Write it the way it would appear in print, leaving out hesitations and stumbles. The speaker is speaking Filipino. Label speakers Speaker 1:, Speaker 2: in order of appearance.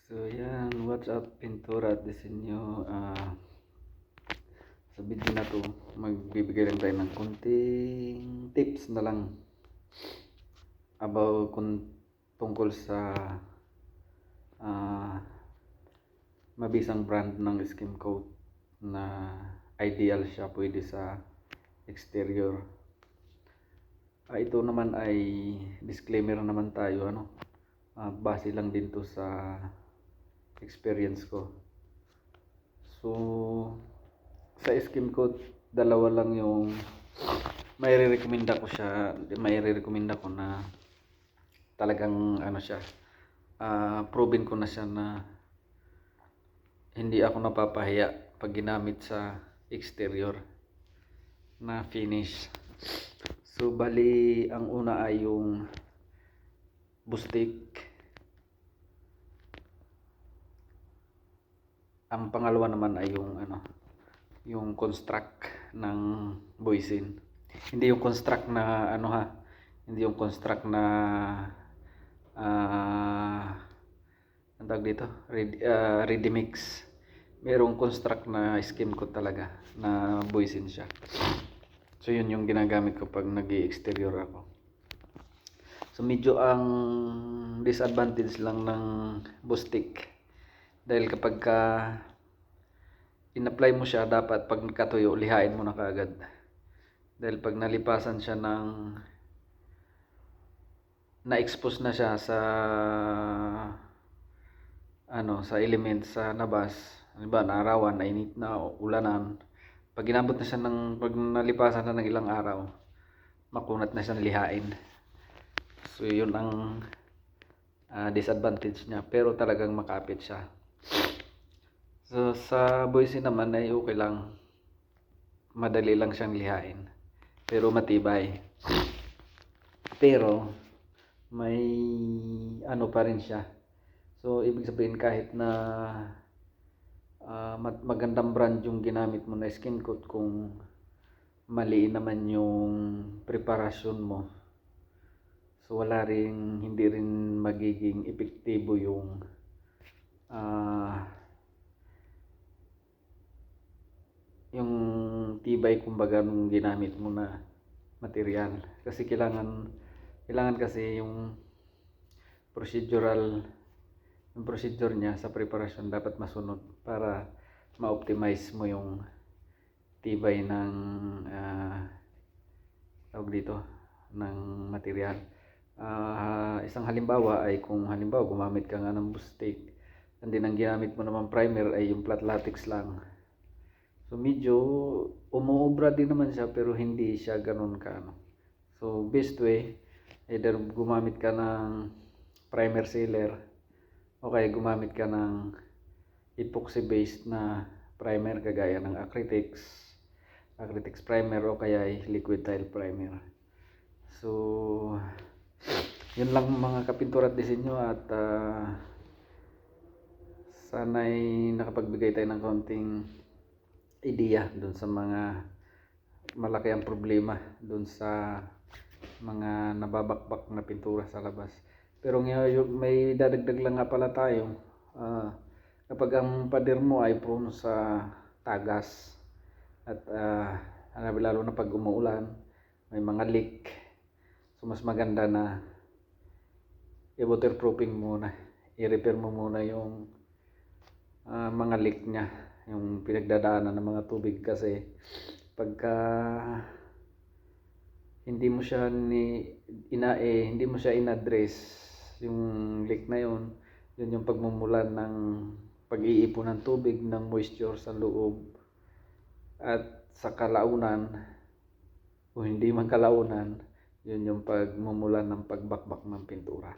Speaker 1: So yan, what's up pintura at disenyo. Sa video na to, magbibigay lang tayo ng konting tips na lang about tungkol sa mabisang brand ng skim coat na ideal siya pwede sa exterior. Ito naman ay disclaimer naman tayo, base lang din to sa experience ko. So sa skim coat, dalawa lang yung mairerekomenda ko na talagang siya, proven ko na siya na hindi ako napapahiya pag ginamit sa exterior na finish. So bali, ang una ay yung Bustik. Ang pangalawa naman ay yung Construct ng Boysin. Hindi yung Construct na hindi yung Construct na ang tawag dito, Ready Mix. Merong Construct na skim coat talaga na Boysin siya. So yun yung ginagamit ko pag nag-i-exterior ako. So medyo ang disadvantage lang ng Bustik, dahil kapag in-apply mo siya, dapat pag nakatuyo, lihain mo na kaagad. Dahil pag nalipasan siya na-expose na siya sa sa elements sa labas, halimbawa naarawan, nainit na, ulanan, pag inabot na siya pag nalipasan na ng ilang araw, makunat na siya lihain. So yun ang disadvantage niya, pero talagang makapit siya. So sa Boysin naman ay okay lang, madali lang siyang lihain, pero matibay. Pero may pa rin siya. So ibig sabihin, kahit na magandang brand yung ginamit mo na skin coat, kung mali naman yung preparasyon mo, so hindi rin magiging epektibo yung tibay kumbaga nung ginamit mo na material. Kasi kailangan kasi yung procedure niya sa preparasyon dapat masunod para ma-optimize mo yung tibay ng tawag dito, ng material. Isang halimbawa ay kung halimbawa gumamit ka nga ng Bustik, and then ang ginamit mo naman primer ay yung flat latex lang. So medyo umuobra din naman siya, pero hindi siya ganun ka. So best way, either gumamit ka ng primer sealer o kaya gumamit ka ng epoxy based na primer kagaya ng Acrytex primer o kaya liquid tile primer. So yun lang mga kapintura at disenyo, at sana'y nakapagbigay tayo ng konting ideya dun sa mga malaki ang problema dun sa mga nababakbak na pintura sa labas. Pero ngayon may dadagdag lang nga pala tayo. Kapag ang pader mo ay prone sa tagas at lalo na pag umuulan, may mga leak, so mas maganda na i-waterproofing muna, i-repair mo muna yung mga leak niya, yung pinagdadaanan ng mga tubig. Kasi pagka hindi mo siya in-address yung leak na yun yung pagmumulan ng pag-iipon ng tubig, ng moisture sa loob, at sa kalaunan o hindi man kalaunan, yun yung pagmumulan ng pagbakbak ng pintura.